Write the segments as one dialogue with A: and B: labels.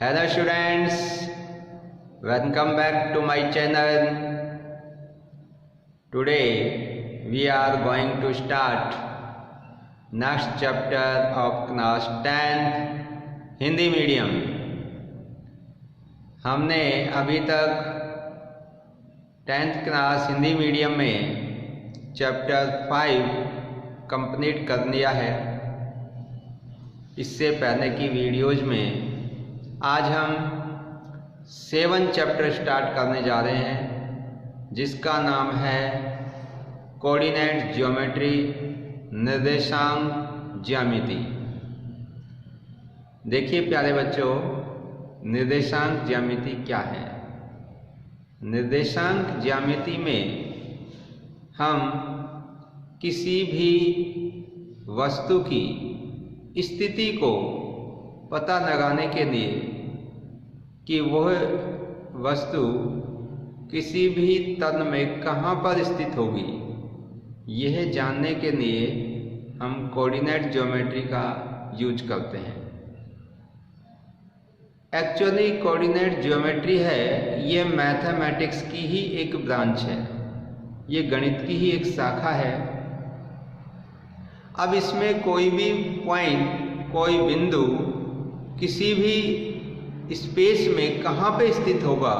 A: Hello students, welcome back to my channel. Today we are going to start next chapter of class 10th Hindi medium. हमने अभी तक 10th class Hindi medium में chapter 5 complete कर लिया है। इससे पहले की वीडियोज में आज हम 7 चैप्टर स्टार्ट करने जा रहे हैं, जिसका नाम है कोऑर्डिनेट ज्योमेट्री, निर्देशांक ज्यामिति। देखिए प्यारे बच्चों, निर्देशांक ज्यामिति क्या है। निर्देशांक ज्यामिति में हम किसी भी वस्तु की स्थिति को पता लगाने के लिए कि वह वस्तु किसी भी तल में कहाँ पर स्थित होगी, यह जानने के लिए हम कोऑर्डिनेट ज्योमेट्री का यूज करते हैं। एक्चुअली कोऑर्डिनेट ज्योमेट्री है, ये मैथमेटिक्स की ही एक ब्रांच है, ये गणित की ही एक शाखा है। अब इसमें कोई भी पॉइंट, कोई बिंदु किसी भी स्पेस में कहाँ पे स्थित होगा,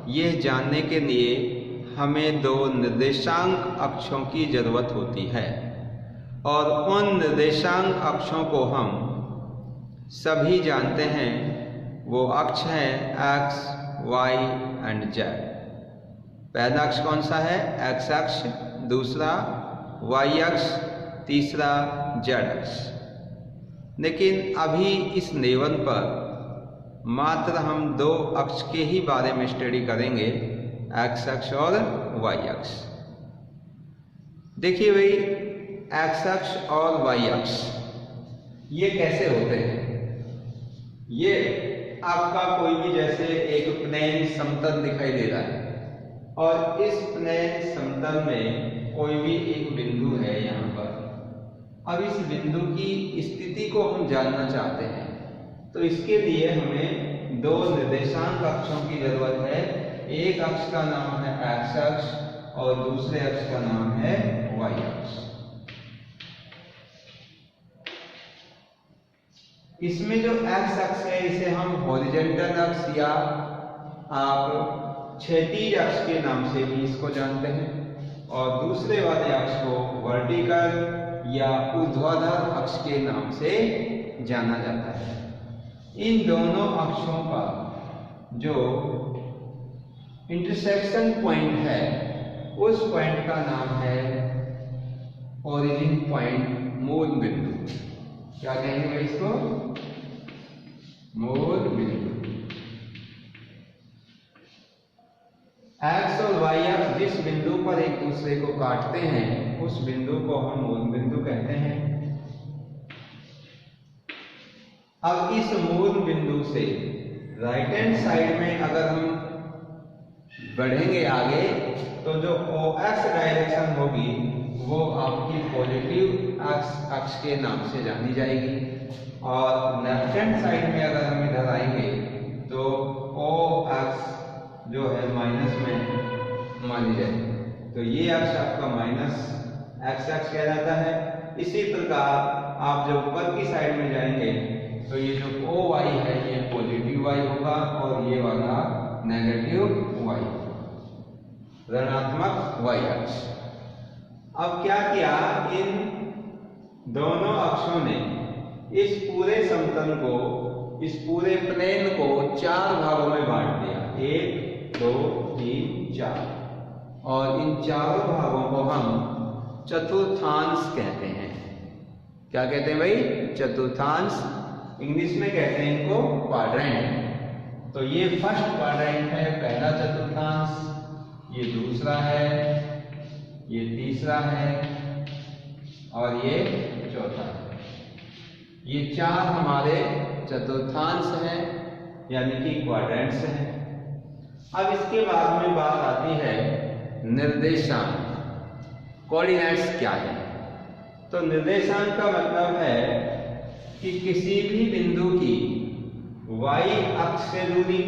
A: यह जानने के लिए हमें दो निर्देशांक अक्षों की ज़रूरत होती है। और उन निर्देशांक अक्षों को हम सभी जानते हैं। वो अक्ष हैं एक्स, वाई एंड जेड। पहला अक्ष कौन सा है? एक्स अक्ष, दूसरा वाई अक्ष, तीसरा जेड अक्ष। लेकिन अभी इस लेवल पर मात्र हम दो अक्ष के ही बारे में स्टडी करेंगे, एक्स अक्ष और वाई अक्ष। देखिए भाई, एक्स अक्ष और वाई अक्ष ये कैसे होते हैं। ये आपका कोई भी जैसे एक प्लेन समतल दिखाई दे रहा है और इस प्लेन समतल में कोई भी एक बिंदु है यहाँ पर। अब इस बिंदु की स्थिति को हम जानना चाहते हैं, तो इसके लिए हमें दो निर्देशांक अक्षों की जरूरत है। एक अक्ष का नाम है एक्स अक्ष और दूसरे अक्ष का नाम है वाई अक्ष। इसमें जो एक्स अक्ष है इसे हम हॉरिजॉन्टल अक्ष या आप क्षैतिज अक्ष के नाम से भी इसको जानते हैं, और दूसरे वाले अक्ष को वर्टिकल या ऊर्ध्वाधर अक्ष के नाम से जाना जाता है। इन दोनों अक्षों का जो इंटरसेक्शन पॉइंट है, उस पॉइंट का नाम है ओरिजिन पॉइंट, मूल बिंदु। क्या कहेंगे इसको? मूल बिंदु। एक्स और वाई अक्ष जिस बिंदु पर एक दूसरे को काटते हैं, उस बिंदु को हम मूल बिंदु कहते हैं। अब इस मूल बिंदु से राइट हैंड साइड में अगर हम बढ़ेंगे आगे, तो जो OX डायरेक्शन होगी वो आपकी पॉजिटिव अक्ष के नाम से जानी जाएगी। और लेफ्ट हैंड साइड में अगर हम इधर आएंगे तो OX जो है माइनस में मानी जाएगी, तो ये अक्ष आपका माइनस एक्स अक्ष कहलाता है। इसी प्रकार आप जब ऊपर की साइड में जाएंगे तो ये जो OY है ये पॉजिटिव y होगा और ये वाला नेगेटिव y, ऋणात्मक y अक्ष। अब क्या किया, इन दोनों अक्षों ने इस पूरे समतल को, इस पूरे प्लेन को 4 भागों में बांट दिया, 1 2 3 4, और इन चारों भागों को हम चतुर्थांश कहते हैं। क्या कहते हैं भाई? चतुर्थांश। इंग्लिश में कहते हैं इनको क्वाड्रेंट। तो ये फर्स्ट क्वाड्रेंट है, पहला चतुर्थांश, ये दूसरा है, ये तीसरा है और ये चौथा है। ये 4 हमारे चतुर्थांश हैं, यानी कि क्वाड्रेंट्स हैं। अब इसके बाद में बात आती है निर्देशांक, कोऑर्डिनेट्स क्या है। तो निर्देशांक का मतलब है कि किसी भी बिंदु की y अक्ष से दूरी,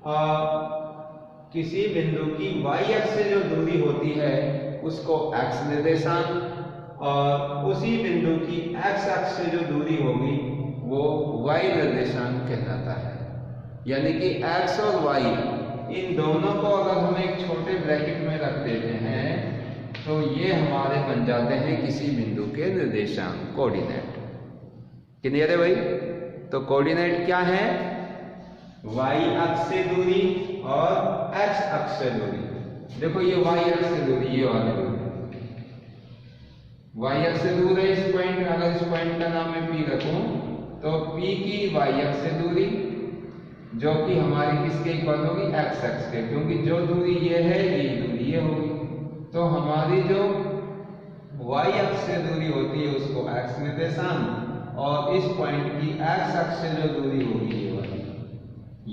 A: और किसी बिंदु की y अक्ष से जो दूरी होती है उसको x निर्देशांक, और उसी बिंदु की x अक्ष से जो दूरी होगी वो y निर्देशांक कहलाता है। यानी कि x और y इन दोनों को अगर हम एक छोटे ब्रैकेट में रख देते हैं तो ये हमारे बन जाते हैं किसी बिंदु के निर्देशांक, कोऑर्डिनेट। क्लियर है भाई? तो कोऑर्डिनेट क्या है? y अक्ष से दूरी और x अक्ष से दूरी। देखो ये y अक्ष से दूरी, ये वाली दूरी y अक्ष से दूर है। इस पॉइंट, अगर इस पॉइंट का नाम मैं P रखूं तो P की y अक्ष से दूरी जो कि हमारी किसके इक्वल होगी? x अक्ष के, क्योंकि जो दूरी ये है ये दूरी ये होगी। तो हमारी जो y अक्ष से दूरी होती है उसको x निर्देशांक, और इस पॉइंट की x अक्ष से जो दूरी होगी ये वाली,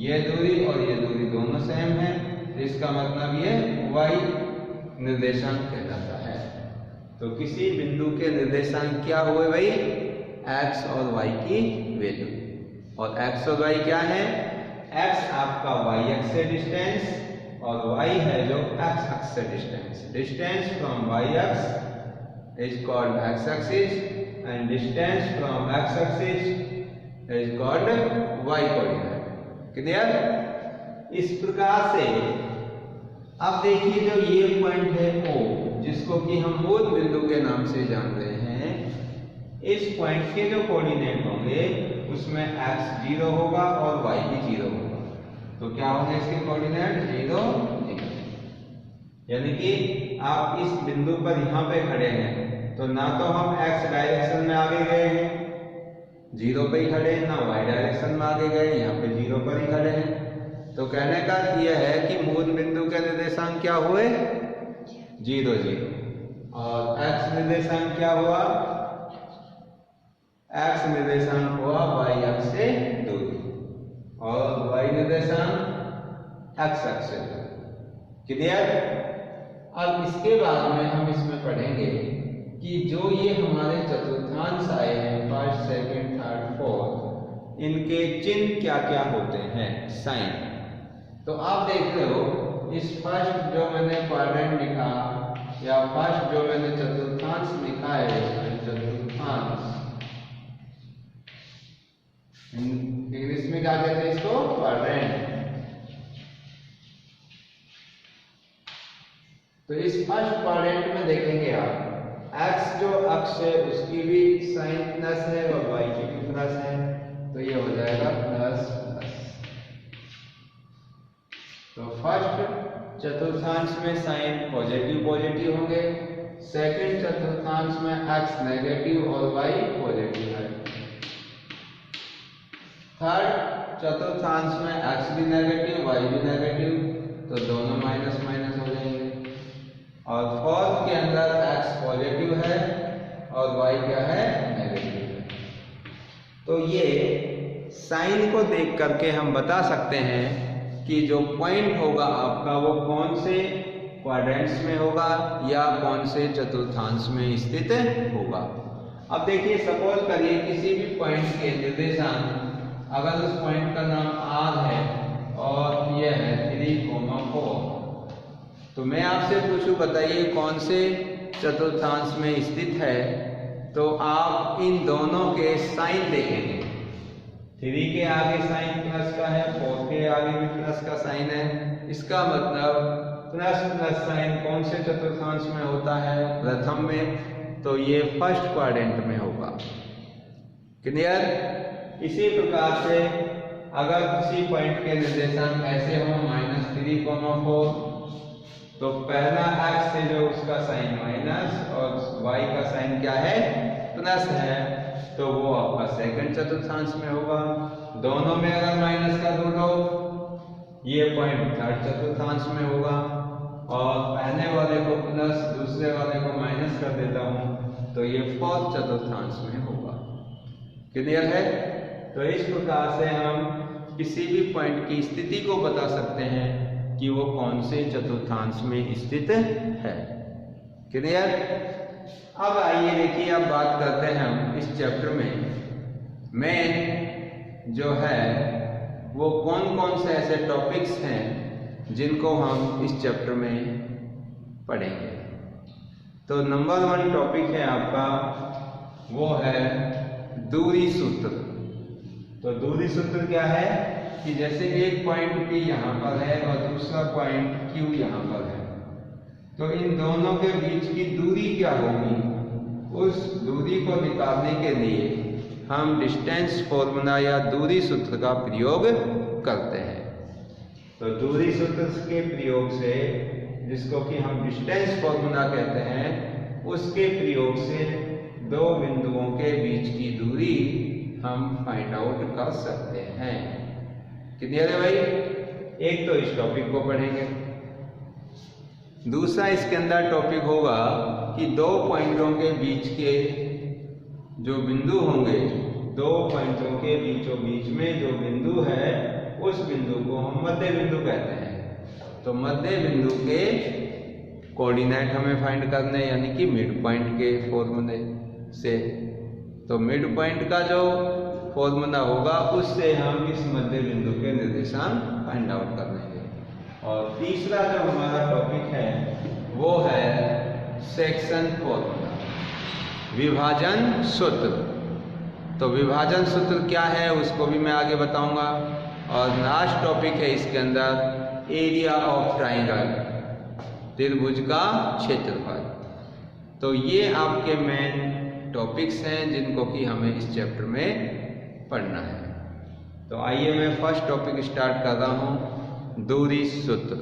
A: ये दूरी और ये दूरी दोनों सेम है, इसका मतलब ये y निर्देशांक कहलाता है। तो किसी बिंदु के निर्देशांक क्या हुए भाई? x और y की वैल्यू, और x और y क्या है? x आपका y अक्ष से डिस्टेंस और y है जो x अक्ष से डिस्टेंस। डिस्टेंस फ्रॉम y अक्ष is called x axis and distance from x axis is called y coordinate. Clear? इस प्रकार से अब देखिए जो ये पॉइंट है O, जिसको कि हम मूल बिंदु के नाम से जान रहे हैं, इस पॉइंट के जो कोऑर्डिनेट होंगे उसमें x 0 होगा और y भी 0 होगा। तो क्या होंगे इसके कोऑर्डिनेट? 0 0। यानी कि आप इस बिंदु पर यहाँ पे खड़े हैं तो ना तो हम x डायरेक्शन में आगे गए हैं, 0 पे ही खड़े हैं, ना y डायरेक्शन में आगे गए, यहाँ पे 0 पर ही खड़े हैं। तो कहने का यह है कि मूल बिंदु के निर्देशांक क्या हुए? 0 0, और x निर्देशांक क्या हुआ? x निर्देशांक हुआ y अक्ष से दूरी, और y निर्देशांक x अक्ष से दूरी। क्लियर? अब इसके बाद में हम इसमें पढ़ेंगे कि जो ये हमारे चतुर्थांश आए हैं, फर्स्ट, सेकंड, थर्ड, फोर्थ, इनके चिन्ह क्या क्या होते हैं, साइन। तो आप देख रहे हो इस फर्स्ट जो मैंने क्वाड्रेंट लिखा या फर्स्ट जो मैंने चतुर्थांश लिखा है, चतुर्थांश इंग्लिश में क्या कहते हैं इसको? क्वाड्रेंट। तो इस फर्स्ट क्वाड्रेंट में देखेंगे आप x जो अक्ष है उसकी भी साइन प्लस है और y की भी प्लस है, तो ये हो जाएगा प्लस प्लस। तो फर्स्ट चतुर्थांश में साइन पॉजिटिव पॉजिटिव होंगे, सेकंड चतुर्थांश में x नेगेटिव और y पॉजिटिव है, थर्ड चतुर्थांश में x भी नेगेटिव y भी नेगेटिव, तो दोनों माइनस माइनस हो जाएंगे, और फोर्थ के अंदर x पॉजिटिव है और y क्या है? नेगेटिव है। तो ये साइन को देख करके हम बता सकते हैं कि जो पॉइंट होगा आपका वो कौन से क्वाड्रेंट्स में होगा या कौन से चतुर्थांश में स्थित होगा। अब देखिए, सपोज करिए किसी भी पॉइंट के निर्देशांक, अगर उस पॉइंट का नाम R है और यह है 3,4, तो मैं आपसे पूछूं बताइए कौन से चतुर्थांश में स्थित है, तो आप इन दोनों के साइन देखेंगे। 3 के आगे साइन प्लस का है, 4 के आगे भी प्लस का साइन है, इसका मतलब प्लस प्लस साइन कौन से चतुर्थांश में होता है? प्रथम में, तो ये फर्स्ट क्वाड्रेंट में होगा। क्लियर? इसी प्रकार से अगर किसी पॉइंट के निर्देशांक ऐसे हो -3,4, तो पहला x से जो उसका साइन माइनस और y का साइन क्या है? प्लस है, तो वो आपका सेकंड चतुर्थांश में होगा। दोनों में अगर माइनस का रूट हो, ये पॉइंट थर्ड चतुर्थांश में होगा, और पहले वाले को प्लस दूसरे वाले को माइनस कर देता हूं तो ये फोर्थ चतुर्थांश में होगा। क्लियर है? तो इस प्रकार से हम किसी भी पॉइंट की स्थिति को बता सकते हैं कि वो कौन से चतुर्थांश में स्थित है। क्लियर? अब आइए देखिए, अब बात करते हैं हम इस चैप्टर में मेन जो है वो कौन कौन से ऐसे टॉपिक्स हैं जिनको हम इस चैप्टर में पढ़ेंगे। तो नंबर 1 टॉपिक है आपका, वो है दूरी सूत्र। तो दूरी सूत्र क्या है कि जैसे एक पॉइंट P यहाँ पर है और दूसरा पॉइंट Q यहाँ पर है, तो इन दोनों के बीच की दूरी क्या होगी, उस दूरी को निकालने के लिए हम डिस्टेंस फॉर्मूला या दूरी सूत्र का प्रयोग करते हैं। तो दूरी सूत्र के प्रयोग से, जिसको कि हम डिस्टेंस फॉर्मूला कहते हैं, उसके प्रयोग से दो बिंदुओं के बीच की दूरी हम फाइंड आउट कर सकते हैं। क्लियर है भाई? एक तो इस टॉपिक को पढ़ेंगे, दूसरा इसके अंदर टॉपिक होगा कि दो पॉइंटों के बीच के जो बिंदु होंगे, दो पॉइंटों के बीचों बीच में जो बिंदु है, उस बिंदु को हम मध्य बिंदु कहते हैं। तो मध्य बिंदु के कोऑर्डिनेट हमें फाइंड करने, यानी कि मिड पॉइंट के फॉर्मूले से। तो मिड पॉइंट का जो फॉर्मूला होगा उससे हम इस मध्य बिंदु के निर्देशांक फाइंड आउट कर लेंगे। और तीसरा जो हमारा टॉपिक है वो है सेक्शन फॉर्मूला, विभाजन सूत्र। तो विभाजन सूत्र क्या है उसको भी मैं आगे बताऊंगा। और लास्ट टॉपिक है इसके अंदर एरिया ऑफ ट्राइंगल, त्रिभुज का क्षेत्रफल। तो ये आपके मेन टॉपिक्स हैं जिनको कि हमें इस चैप्टर में पढ़ना है। तो आइए मैं फर्स्ट टॉपिक स्टार्ट कर रहा हूँ, दूरी सूत्र।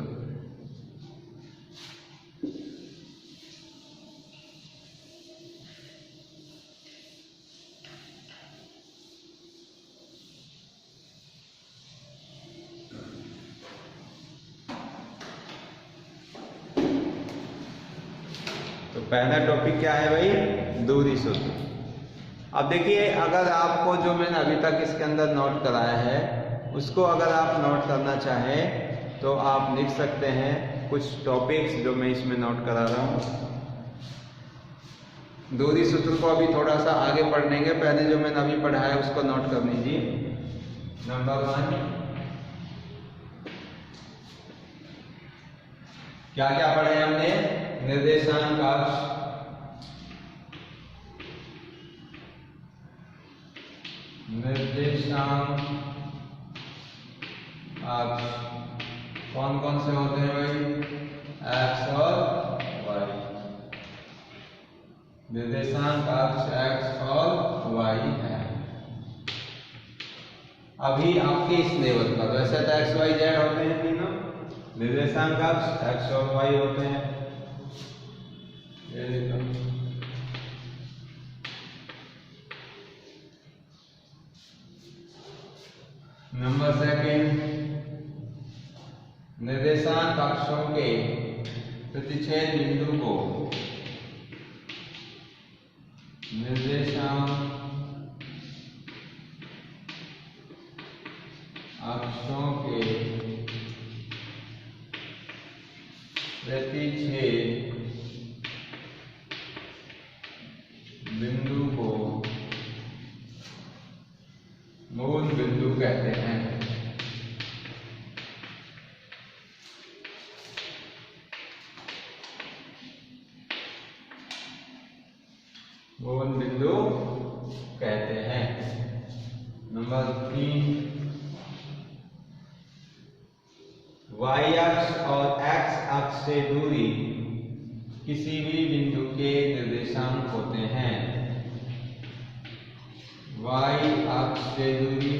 A: तो पहला टॉपिक क्या है भाई? दूरी सूत्र। अब देखिए, अगर आपको जो मैंने अभी तक इसके अंदर नोट कराया है उसको अगर आप नोट करना चाहें तो आप लिख सकते हैं कुछ टॉपिक्स जो मैं इसमें नोट करा रहा हूँ। दूरी सूत्र को अभी थोड़ा सा आगे पढ़ लेंगे, पहले जो मैंने अभी पढ़ा है उसको नोट कर लीजिए। नंबर 1, क्या क्या पढ़े हमने? निर्देशांक अक्ष, निर्देशांक अक्ष कौन कौन से होते हैं भाई? एक्स और वाई। निर्देशांक अक्ष एक्स और वाई है। अभी आपके इस लेवल पर वैसे तो एक्स वाई जेड होते हैं तीनों, निर्देशांक अक्ष एक्स और वाई होते हैं। ये देखो, नंबर 2, निर्देशांक अक्षों के प्रतिच्छेद बिंदु को निर्देशांक अक्षों के प्रतिच्छेद बिंदु को मूल बिंदु कहते हैं। मूल बिंदु कहते हैं। नंबर 3, वाई अक्ष और एक्स अक्ष से दूरी किसी भी बिंदु के निर्देशांक होते हैं। वाई अक्ष से दूरी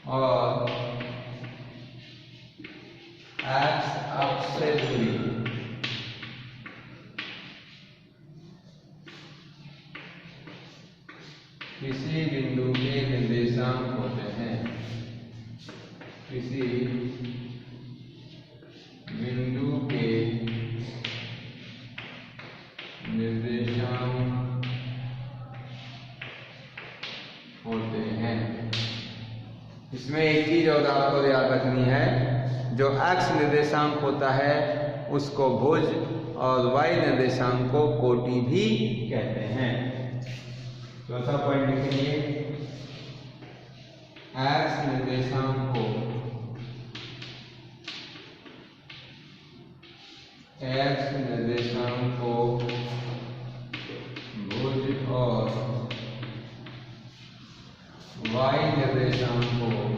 A: और एक्स अक्ष से दूरी किसी बिंदु के निर्देशांक होते हैं। किसी बिंदु के निर्देशांक होते हैं। इसमें एक चीज और आपको याद रखनी है, जो एक्स निर्देशांक होता है उसको भुज और y निर्देशांक को कोटि भी कहते हैं। चौथा पॉइंट लिखेंगे, x निर्देशांक को भुज और y निर्देशांक को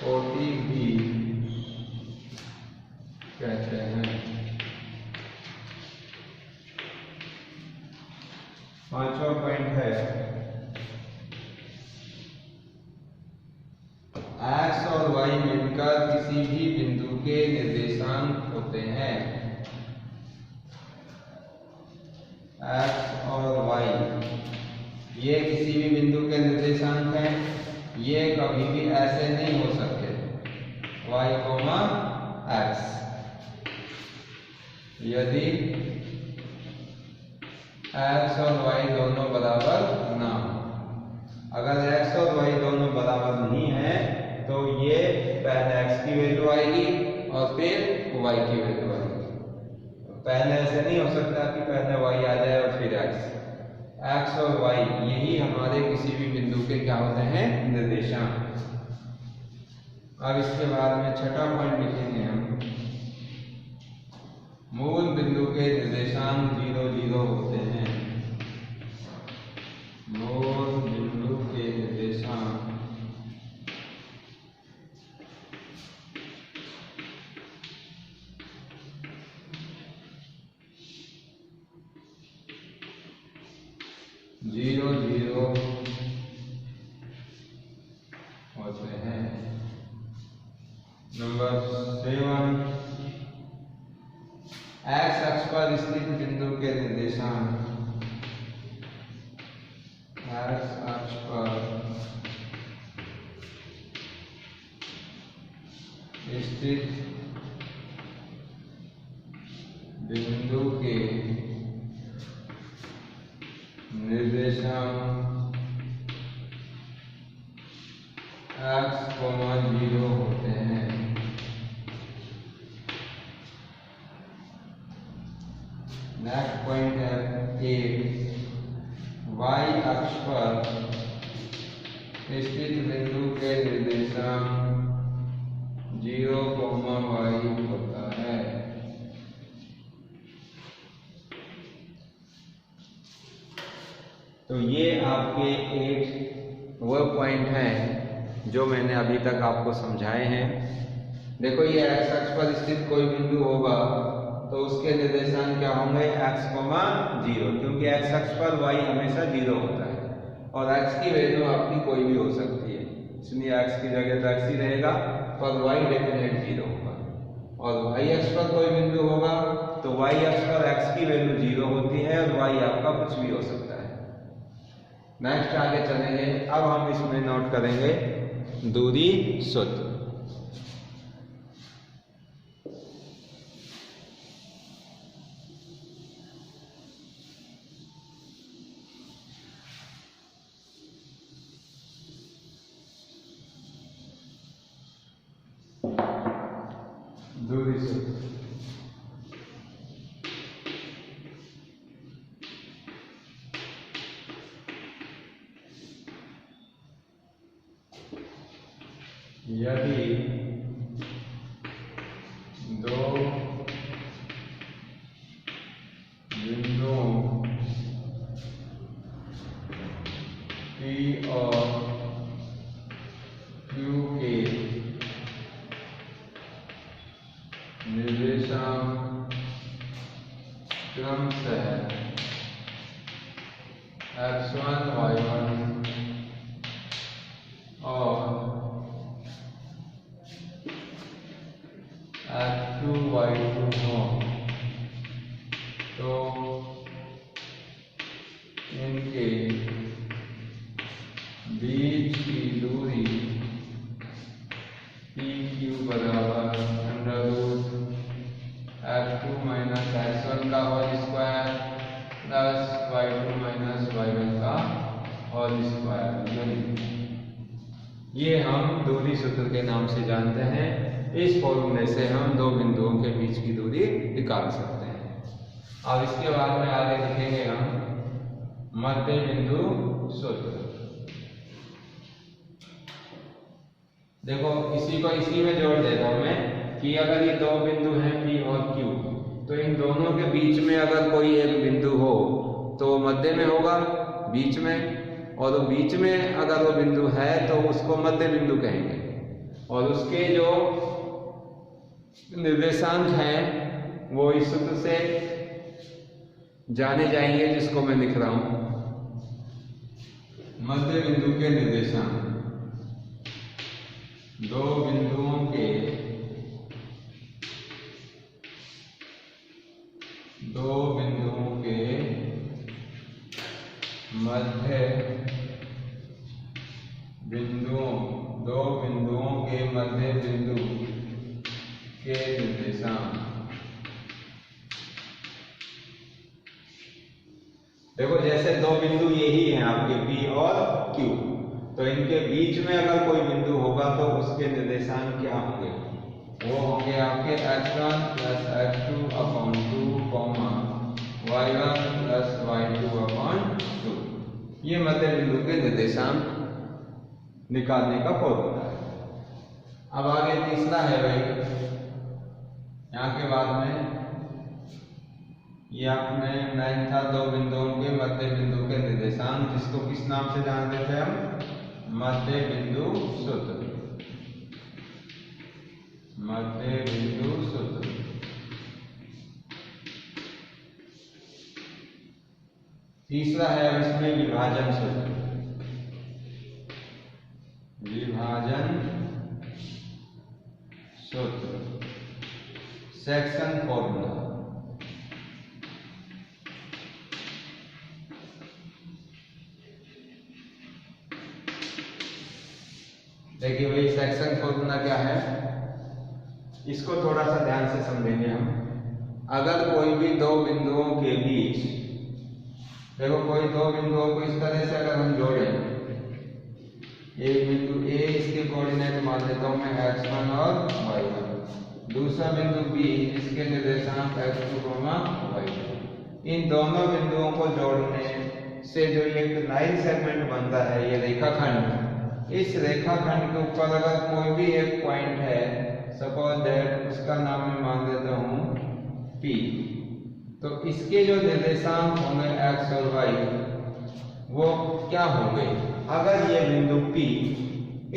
A: कोटि भी कहते हैं। पांचवा पॉइंट है, x और y मिलकर किसी भी बिंदु के निर्देशांक होते हैं। x और y ये किसी भी बिंदु के निर्देशांक हैं। ये कभी भी ऐसे नहीं हो सकते y, x। यदि x और y दोनों बराबर ना हो, अगर x और y दोनों बराबर नहीं है तो ये पहले x की वैल्यू आएगी और फिर y की वैल्यू आएगी। पहले ऐसे नहीं हो सकता कि पहले y आ जाए और फिर x और y यही हमारे किसी भी बिंदु के क्या होते हैं, निर्देशांक। अब इसके बाद में छठा पॉइंट लिखेंगे हम, मूल बिंदु के निर्देशांक 0, 0 होते हैं। मूल बिंदु के निर्देशांक जीरो जीरो होते हैं। नंबर 7, x अक्ष पर स्थित बिंदु के निर्देशांक, x अक्ष पर स्थित बिंदु के निर्देशांक x, 0 होते हैं। नेक्स्ट पॉइंट है 8, y अक्ष पर स्थित बिंदु के निर्देशांक 0, y होता है। तो ये आपके 8 वो पॉइंट हैं जो मैंने अभी तक आपको समझाए हैं। देखो, ये x अक्ष पर स्थित कोई बिंदु होगा तो उसके निर्देशांक क्या होंगे, x, 0, क्योंकि x अक्ष पर y हमेशा 0 होता है और x की वैल्यू आपकी कोई भी हो सकती है, इसलिए x की जगह तो x ही रहेगा पर y डेफिनेट 0 होगा। और y अक्ष पर कोई बिंदु होगा तो y अक्ष पर x की वैल्यू 0 होती है और y आपका कुछ भी हो सकता है। नेक्स्ट आगे चलेंगे। अब हम इसमें नोट करेंगे दूरी सूत्र। दूरी सूत्र यदि दो बिंदुओं P और Q के निर्देशांक क्रमशः x1, y1 और x2, y2 हो तो इनके बीच की दूरी PQ बराबर √x2 - x1 का whole square plus y2 - y1 का ये हम दूरी सूत्र के नाम से जानते हैं। इस फॉर्मूले से हम दो बिंदुओं के बीच की दूरी निकाल सकते हैं। अब इसके बाद में आगे लिखेंगे हम मध्य बिंदु सूत्र। देखो इसी को इसी में जोड़ देता हूं मैं कि अगर ये दो बिंदु हैं P और Q, तो इन दोनों के बीच में अगर कोई एक बिंदु हो तो मध्य में होगा, बीच में, और वो बीच में अगर वो बिंदु है तो उसको मध्य बिंदु कहेंगे। और उसके जो निर्देशांक हैं वो इस सूत्र से जाने जाएंगे, जिसको मैं लिख रहा हूं। मध्य बिंदु के निर्देशांक दो बिंदुओं के मध्य दो बिंदुओं के मध्य बिंदु के निर्देशांक। देखो जैसे दो बिंदु यही हैं आपके P और Q, तो इनके बीच में अगर कोई बिंदु होगा तो उसके निर्देशांक क्या होंगे? वो होंगे आपके x1 + x2 upon 2, y1 + y2 upon 2। ये मध्य बिंदु के निर्देशांक निकालने का फॉर्मूला है। अब आगे तीसरा है भाई, यहाँ के बाद में ये आपने 9 था, दो बिंदुओं के मध्य बिंदु के निर्देशांक, जिसको किस नाम से जानते थे हम? मध्य बिंदु सूत्र। मध्य बिंदु सूत्र। तीसरा है अब इसमें विभाजन सूत्र। विभाजन सूत्र, सेक्शन फॉर्मूला। देखिए भाई सेक्शन फॉर्मूला क्या है, इसको थोड़ा सा ध्यान से समझेंगे हम। अगर कोई भी दो बिंदुओं के बीच, देखो कोई दो बिंदुओं को इस तरह से अगर हम जोड़ें, एक बिंदु A, इसके कोऑर्डिनेट मान लेता हूं मैं x1 और y1, दूसरा बिंदु B, इसके निर्देशांक x2, y2। इन दोनों बिंदुओं को जोड़ने से जो एक लाइन सेगमेंट बनता है, ये रेखाखंड, इस रेखाखंड के ऊपर अगर कोई भी एक पॉइंट है, सपोज दैट उसका नाम मैं मान देता हूं P, तो इसके जो निर्देशांक होंगे x और y, वो क्या होंगे? अगर ये बिंदु P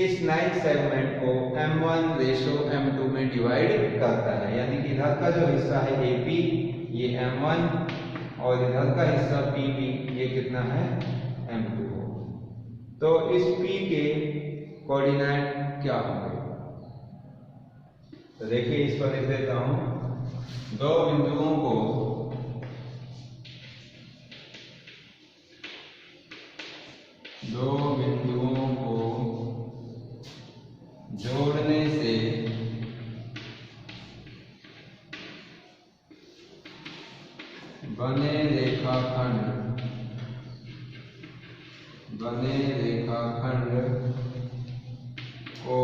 A: इस लाइन सेगमेंट को m1:m2 में डिवाइड करता है, यानी कि इधर का जो हिस्सा है AP, ये m1, और इधर का हिस्सा PP, ये कितना है? m2। तो इस P के कोऑर्डिनेट क्या होंगे? तो देखिए इसको लिख देता हूं। दो बिंदुओं को जोड़ने से बने रेखाखंड को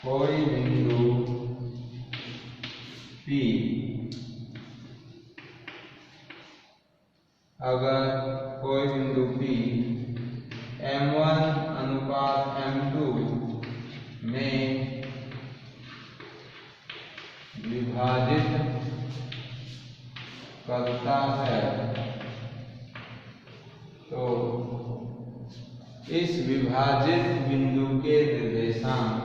A: कोई बिंदु P अगर कोई बिंदु P m1:m2 में विभाजित करता है, तो इस विभाजित बिंदु के निर्देशांक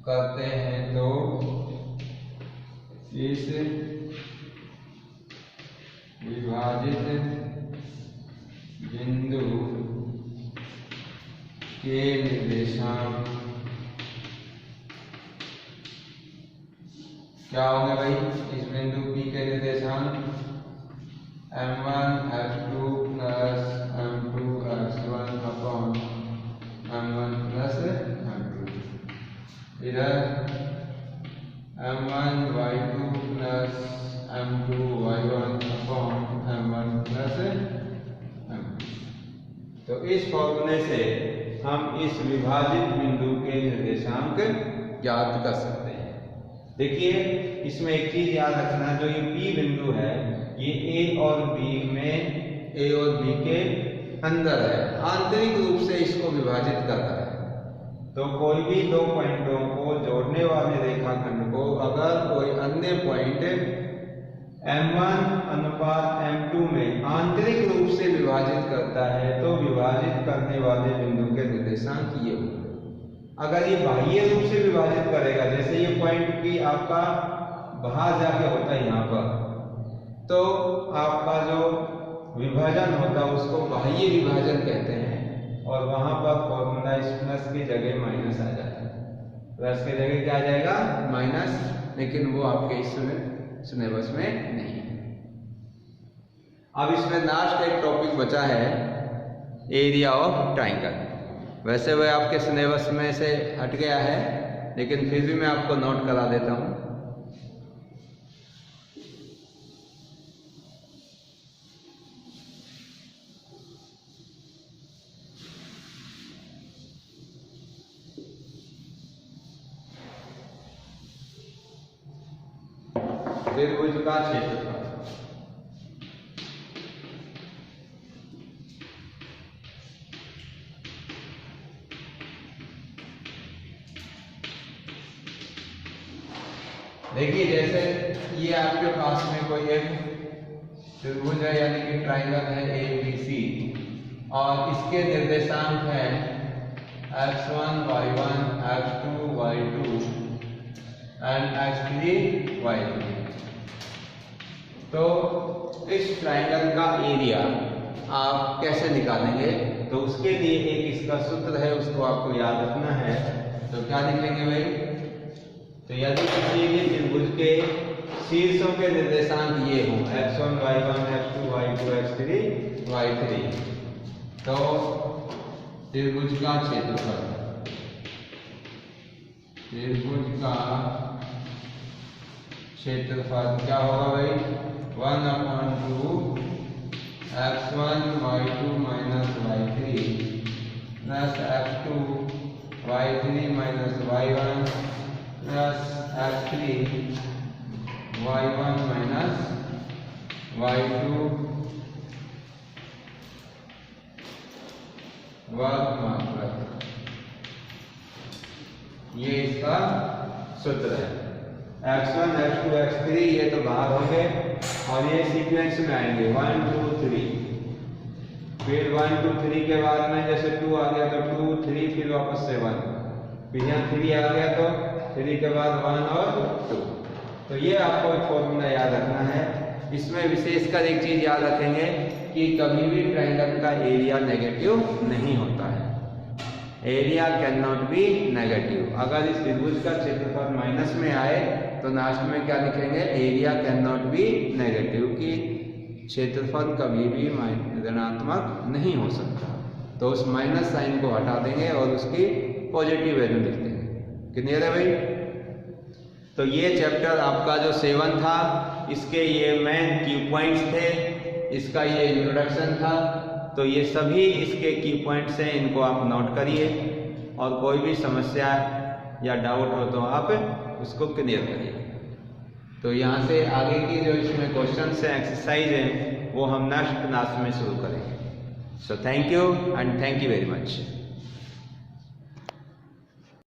A: करते हैं, तो इस विभाजित बिंदु के निर्देशांक क्या होंगे भाई? इस बिंदु P के निर्देशांक m1 x2 + m2 x1 upon m1 + m2, इधर m1 y2 + m2 y1 upon m1 + m2। तो इस फॉर्मूले से हम इस विभाजित बिंदु के निर्देशांक ज्ञात कर सकते हैं। देखिए इसमें एक चीज याद रखना, जो ये P बिंदु है ये A और B के अंदर है, आंतरिक रूप से इसको विभाजित करता है। तो कोई भी दो पॉइंटों को जोड़ने वाले रेखाखंड को अगर कोई अन्य पॉइंट M1 अनुपात M2 में आंतरिक रूप से विभाजित करता है तो विभाजित करने वाले बिंदु के निर्देशांक ये होंगे। अगर ये बाह्य रूप से विभाजित करेगा, जैसे ये पॉइंट P आपका बाहर जाके होता है यहाँ पर, तो आपका जो विभाजन होता है उसको बाह्य विभाजन कहते हैं, और वहां पर फॉर्मूला इस प्लस की जगह माइनस आ जाता है। प्लस की जगह क्या आ जाएगा? माइनस, लेकिन वो आपके इस सिलेबस में नहीं है। अब इसमें लास्ट एक टॉपिक बचा है, एरिया ऑफ ट्राइंगल। वैसे वह आपके सिलेबस में से हट गया है, लेकिन फिर भी मैं आपको नोट करा देता हूँ। त्रिभुज का क्षेत्रफल। देखिए जैसे ये आपके पास में कोई एक त्रिभुज है, यानी कि ट्राइंगल है ABC, और इसके निर्देशांक है x1 y1 x2 y2 and x3 y3। तो इस ट्राइंगल का एरिया आप कैसे निकालेंगे? तो उसके लिए एक इसका सूत्र है, उसको आपको याद रखना है। तो क्या लिखेंगे भाई? तो यदि किसी भी त्रिभुज के शीर्षों के निर्देशांक ये हों x1 y1 x2 y2 x3 y3, तो त्रिभुज का क्षेत्रफल, त्रिभुज का क्षेत्रफल क्या होगा भाई? 1/2 x1 y2 minus y3 plus x2 y3 minus y1 plus x3 y1 minus y2 वर्ग मात्रा। ये इसका सूत्र है। x1 x2 x3 ये तो बाहर होंगे और ये सीक्वेंस में आएंगे 1 2 3, फिर 1 2 3 के बाद में जैसे 2 आ गया तो 2 3, फिर वापस से 1, फिर यहाँ 3 आ गया तो 3 के बाद 1 और 2। तो ये आपको एक फॉर्मूला याद रखना है। इसमें विशेषकर एक चीज याद रखेंगे कि कभी भी ट्रायंगल का एरिया नेगेटिव नहीं होता है। Area can not be negative. अगर इस त्रिभुज का क्षेत्रफल माइनस में आए तो लास्ट में क्या लिखेंगे? Area can not be negative, कि क्षेत्रफल कभी भी ऋणात्मक नहीं हो सकता। तो उस माइनस साइन को हटा देंगे और उसकी पॉजिटिव वैल्यू लिख देंगे। क्लियर है भाई? तो ये चैप्टर आपका जो 7 था, इसके ये मेन की पॉइंट्स थे, इसका ये इंट्रोडक्शन था। तो ये सभी इसके की पॉइंट्स हैं, इनको आप नोट करिए और कोई भी समस्या या डाउट हो तो आप उसको क्लियर करिए। तो यहाँ से आगे की जो इसमें क्वेश्चंस हैं, एक्सरसाइज हैं, वो हम नेक्स्ट क्लास में शुरू करेंगे। So thank you and thank you very much.